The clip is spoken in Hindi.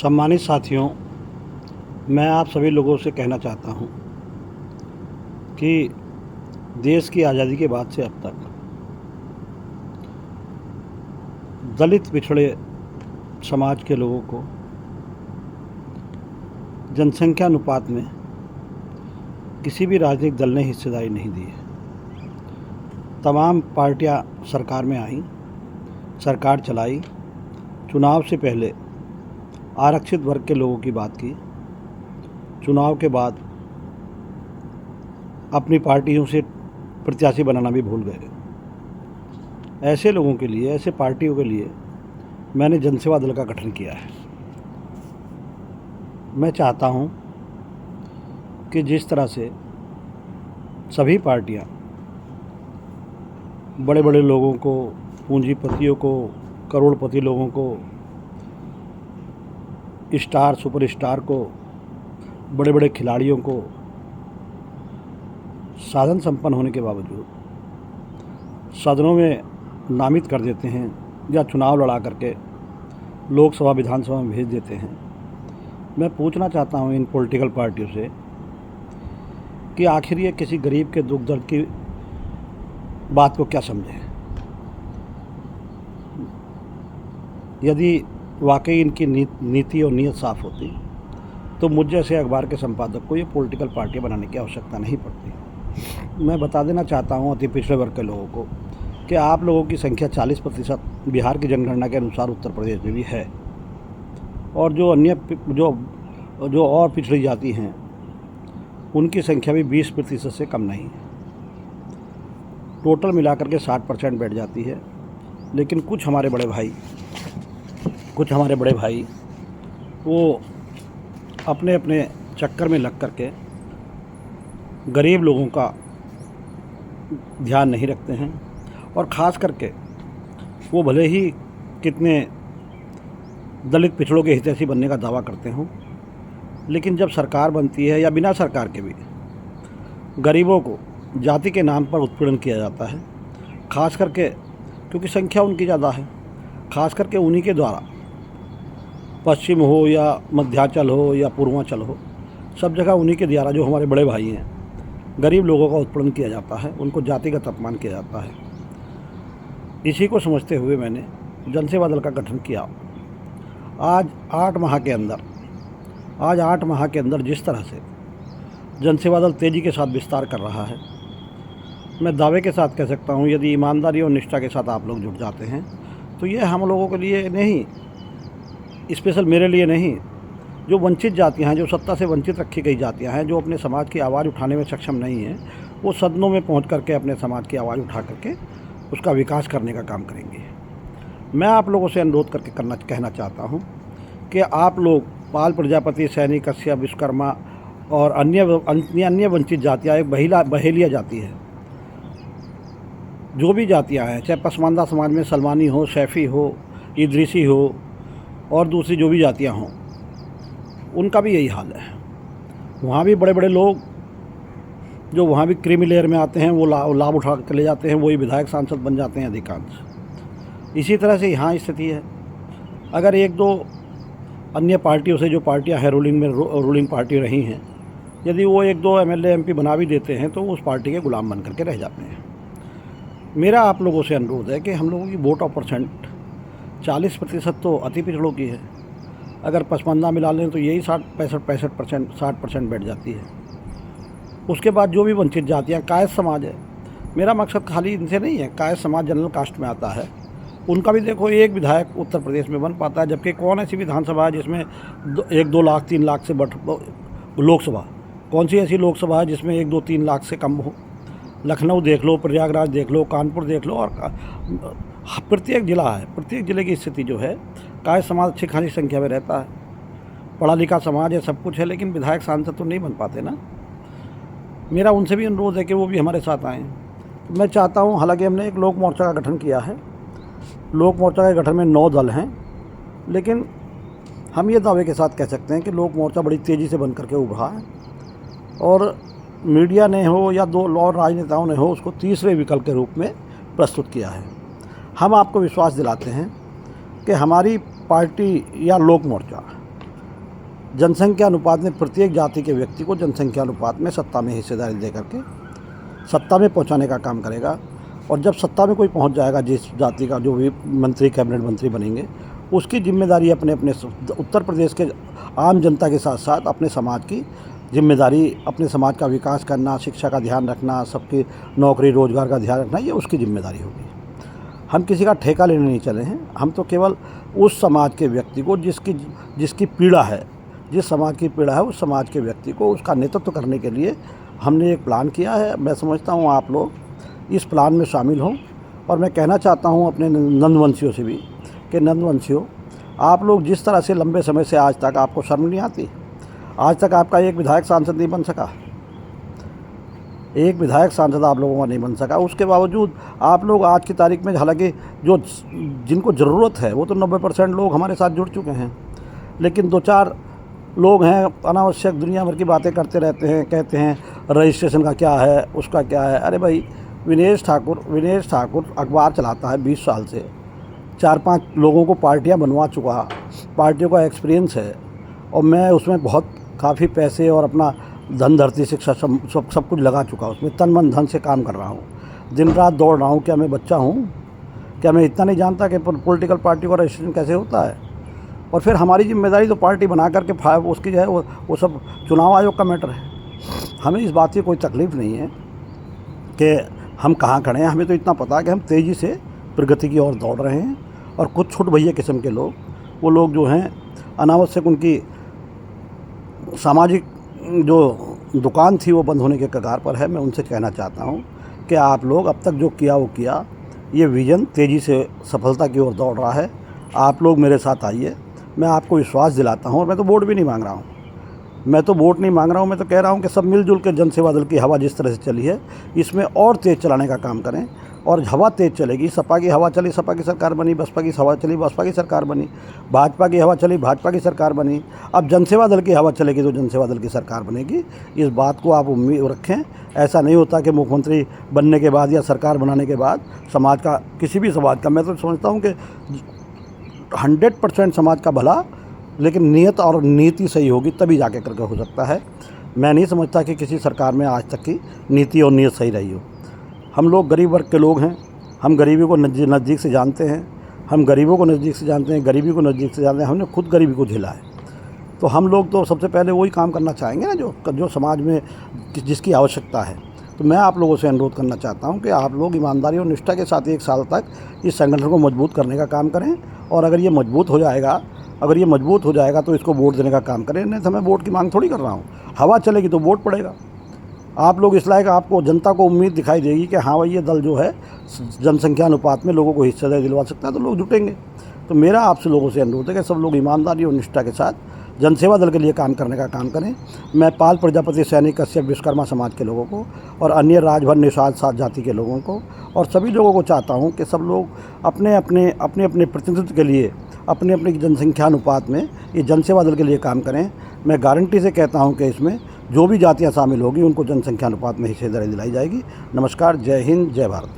सम्मानित साथियों, मैं आप सभी लोगों से कहना चाहता हूं कि देश की आज़ादी के बाद से अब तक दलित पिछड़े समाज के लोगों को जनसंख्या अनुपात में किसी भी राजनीतिक दल ने हिस्सेदारी नहीं दी है। तमाम पार्टियां सरकार में आईं, सरकार चलाई, चुनाव से पहले आरक्षित वर्ग के लोगों की बात की, चुनाव के बाद अपनी पार्टियों से प्रत्याशी बनाना भी भूल गए। ऐसे लोगों के लिए, ऐसे पार्टियों के लिए मैंने जनसेवा दल का गठन किया है। मैं चाहता हूं कि जिस तरह से सभी पार्टियां बड़े बड़े लोगों को, पूंजीपतियों को, करोड़पति लोगों को, स्टार सुपरस्टार को, बड़े बड़े खिलाड़ियों को साधन संपन्न होने के बावजूद सदनों में नामित कर देते हैं या चुनाव लड़ा करके लोकसभा विधानसभा में भेज देते हैं। मैं पूछना चाहता हूं इन पॉलिटिकल पार्टियों से कि आखिर ये किसी गरीब के दुख दर्द की बात को क्या समझें। यदि वाकई इनकी नीति और नीयत साफ़ होती तो मुझ जैसे अखबार के संपादक को ये पॉलिटिकल पार्टियां बनाने की आवश्यकता नहीं पड़ती। मैं बता देना चाहता हूं अति पिछड़े वर्ग के लोगों को कि आप लोगों की संख्या 40% बिहार की जनगणना के अनुसार उत्तर प्रदेश में भी है, और जो अन्य जो और पिछड़ी जाति हैं उनकी संख्या भी 20% से कम नहीं है। टोटल मिलाकर के 60% बैठ जाती है। लेकिन कुछ हमारे बड़े भाई वो अपने अपने चक्कर में लग करके गरीब लोगों का ध्यान नहीं रखते हैं, और ख़ास करके वो भले ही कितने दलित पिछड़ों के हितैषी बनने का दावा करते हों, लेकिन जब सरकार बनती है या बिना सरकार के भी गरीबों को जाति के नाम पर उत्पीड़न किया जाता है। ख़ास करके क्योंकि संख्या उनकी ज़्यादा है, ख़ास करके उन्हीं के द्वारा पश्चिम हो या मध्यांचल हो या पूर्वांचल हो, सब जगह उन्हीं के द्वारा जो हमारे बड़े भाई हैं गरीब लोगों का उत्पीड़न किया जाता है, उनको जातिगत अपमान किया जाता है। इसी को समझते हुए मैंने जनसेवा दल का गठन किया। आज 8 माह के अंदर जिस तरह से जनसेवा दल तेज़ी के साथ विस्तार कर रहा है, मैं दावे के साथ कह सकता हूँ यदि ईमानदारी और निष्ठा के साथ आप लोग जुट जाते हैं तो ये हम लोगों के लिए नहीं, स्पेशल मेरे लिए नहीं, जो वंचित जातियां हैं, जो सत्ता से वंचित रखी गई जातियां हैं, जो अपने समाज की आवाज़ उठाने में सक्षम नहीं हैं, वो सदनों में पहुंच करके अपने समाज की आवाज़ उठा करके उसका विकास करने का काम करेंगे। मैं आप लोगों से अनुरोध करके कहना चाहता हूं कि आप लोग पाल प्रजापति, सैनी, कश्यप, विश्वकर्मा और अन्य वंचित जातियाँ, एक बहेलिया जाति है, जो भी जातियाँ हैं, चाहे पसमानदा समाज में सलमानी हो, सैफ़ी हो, इदरीसी हो और दूसरी जो भी जातियाँ हों, उनका भी यही हाल है। वहाँ भी बड़े बड़े लोग जो वहाँ भी क्रीमी लेयर में आते हैं वो लाभ उठा कर ले जाते हैं, वही विधायक सांसद बन जाते हैं अधिकांश। इसी तरह से यहाँ स्थिति है। अगर एक दो अन्य पार्टियों से, जो पार्टियाँ हैं रूलिंग पार्टी रही हैं, यदि वो एक दो MLA MP बना भी देते हैं तो उस पार्टी के गुलाम बन करके रह जाते हैं। मेरा आप लोगों से अनुरोध है कि हम लोगों की वोट ऑफ परसेंट 40% तो अति पिछड़ों की है। अगर पसमानदा मिला लें तो यही 60% बैठ जाती है। उसके बाद जो भी वंचित जातियाँ, कायस्थ समाज है, मेरा मकसद खाली इनसे नहीं है, कायस्थ समाज जनरल कास्ट में आता है, उनका भी देखो एक विधायक उत्तर प्रदेश में बन पाता है, जबकि कौन ऐसी विधानसभा है जिसमें 1-2 लाख 3 लाख से लोकसभा, कौन सी ऐसी लोकसभा है जिसमें 1-2-3 लाख से कम हो। लखनऊ देख लो, प्रयागराज देख लो, कानपुर देख लो, और प्रत्येक ज़िले की स्थिति जो है, कायस्थ समाज अच्छी खासी संख्या में रहता है, पढ़ा लिखा समाज है, सब कुछ है, लेकिन विधायक सांसद तो नहीं बन पाते ना। मेरा उनसे भी अनुरोध है कि वो भी हमारे साथ आएँ। तो मैं चाहता हूँ, हालांकि हमने एक लोक मोर्चा का गठन किया है, लोक मोर्चा के गठन में 9 दल हैं, लेकिन हम ये दावे के साथ कह सकते हैं कि लोक मोर्चा बड़ी तेज़ी से बन करके उभरा है, और मीडिया ने हो या 2 और राजनेताओं ने हो उसको तीसरे विकल्प के रूप में प्रस्तुत किया है। हम आपको विश्वास दिलाते हैं कि हमारी पार्टी या लोक मोर्चा जनसंख्या अनुपात में प्रत्येक जाति के व्यक्ति को जनसंख्या अनुपात में सत्ता में हिस्सेदारी दे करके सत्ता में पहुंचाने का काम करेगा। और जब सत्ता में कोई पहुंच जाएगा, जिस जाति का जो भी मंत्री कैबिनेट मंत्री बनेंगे, उसकी जिम्मेदारी अपने अपने उत्तर प्रदेश के आम जनता के साथ साथ अपने समाज की जिम्मेदारी, अपने समाज का विकास करना, शिक्षा का ध्यान रखना, सबकी नौकरी रोज़गार का ध्यान रखना, ये उसकी जिम्मेदारी होगी। हम किसी का ठेका लेने नहीं चले हैं, हम तो केवल उस समाज के व्यक्ति को जिसकी पीड़ा है, जिस समाज की पीड़ा है, उस समाज के व्यक्ति को उसका नेतृत्व करने के लिए हमने एक प्लान किया है। मैं समझता हूँ आप लोग इस प्लान में शामिल हों। और मैं कहना चाहता हूँ अपने नंदवंशियों से भी कि नंदवंशियों, आप लोग जिस तरह से लंबे समय से आज तक आपको शर्म नहीं आती, आज तक आपका एक विधायक सांसद नहीं बन सका, एक विधायक सांसद आप लोगों का नहीं बन सका। उसके बावजूद आप लोग आज की तारीख में, हालांकि जो जिनको ज़रूरत है वो तो 90% लोग हमारे साथ जुड़ चुके हैं, लेकिन 2-4 लोग हैं अनावश्यक दुनिया भर की बातें करते रहते हैं, कहते हैं रजिस्ट्रेशन का क्या है, उसका क्या है। अरे भाई, विनेश ठाकुर अखबार चलाता है 20 साल से, 4-5 लोगों को पार्टियां बनवा चुका, पार्टियों का एक्सपीरियंस है, और मैं उसमें बहुत काफ़ी पैसे और अपना धन धरती शिक्षा सब कुछ लगा चुका, उसमें तन मन धन से काम कर रहा हूँ, दिन रात दौड़ रहा हूँ। क्या मैं बच्चा हूँ? क्या मैं इतना नहीं जानता कि पॉलिटिकल पार्टी का रजिस्ट्रेशन कैसे होता है? और फिर हमारी जिम्मेदारी तो पार्टी बना करके उसकी जो है वो सब चुनाव आयोग का मैटर है। हमें इस बात की कोई तकलीफ़ नहीं है कि हम कहाँ खड़े हैं, हमें तो इतना पता है कि हम तेज़ी से प्रगति की ओर दौड़ रहे हैं। और कुछ छुट भैया किस्म के लोग, वो लोग जो हैं अनावश्यक, उनकी सामाजिक जो दुकान थी वो बंद होने के कगार पर है। मैं उनसे कहना चाहता हूँ कि आप लोग अब तक जो किया वो किया, ये विज़न तेज़ी से सफलता की ओर दौड़ रहा है। आप लोग मेरे साथ आइए, मैं आपको विश्वास दिलाता हूँ। और मैं तो वोट भी नहीं मांग रहा हूँ, मैं तो वोट नहीं मांग रहा हूँ, मैं तो कह रहा हूँ कि सब मिलजुल के जनसेवा दल की हवा जिस तरह से चली है, इसमें और तेज़ चलाने का काम करें। और हवा तेज़ चलेगी, सपा की हवा चली, सपा की सरकार बनी, बसपा की हवा चली, बसपा की सरकार बनी, भाजपा की हवा चली, भाजपा की सरकार बनी। अब जनसेवा दल की हवा चलेगी तो जनसेवा दल की सरकार बनेगी। इस बात को आप उम्मीद रखें। ऐसा नहीं होता कि मुख्यमंत्री बनने के बाद या सरकार बनाने के बाद समाज का, किसी भी समाज का, मैं तो समझता हूँ कि 100% समाज का भला, लेकिन नियत और नीति सही होगी तभी जाके करके हो सकता है। मैं नहीं समझता कि किसी सरकार में आज तक की नीति और नियत सही रही हो। हम लोग गरीब वर्ग के लोग हैं, हम गरीबी को नज़दीक से जानते हैं, हम गरीबों को नज़दीक से जानते हैं, गरीबी को नज़दीक से जानते हैं, हमने खुद गरीबी को झेला है। तो हम लोग तो सबसे पहले वही काम करना चाहेंगे ना जो समाज में जिसकी आवश्यकता है। तो मैं आप लोगों से अनुरोध करना चाहता हूँ कि आप लोग ईमानदारी और निष्ठा के साथ 1 साल तक इस संगठन को मजबूत करने का काम करें। और अगर ये मजबूत हो जाएगा तो इसको वोट देने का काम करें। नहीं तो मैं वोट की मांग थोड़ी कर रहा हूँ, हवा चलेगी तो वोट पड़ेगा। आप लोग इस लायक, आपको जनता को उम्मीद दिखाई देगी कि हाँ भाई, ये दल जो है जनसंख्या अनुपात में लोगों को हिस्सेदारी दिलवा सकता है, तो लोग जुटेंगे। तो मेरा आपसे लोगों से अनुरोध है कि सब लोग ईमानदारी और निष्ठा के साथ जनसेवा दल के लिए काम करने का काम करें। मैं पाल प्रजापति, सैनिक, कश्यप, विश्वकर्मा समाज के लोगों को और अन्य राजभर निषाद सात जाति के लोगों को और सभी लोगों को चाहता हूं कि सब लोग अपने अपने प्रतिनिधित्व के लिए, अपने अपने जनसंख्या अनुपात में ये जनसेवा दल के लिए काम करें। मैं गारंटी से कहता हूं कि इसमें जो भी जातियां शामिल होगी उनको जनसंख्या अनुपात में हिस्सेदारी दिलाई जाएगी। नमस्कार, जय हिंद, जय भारत।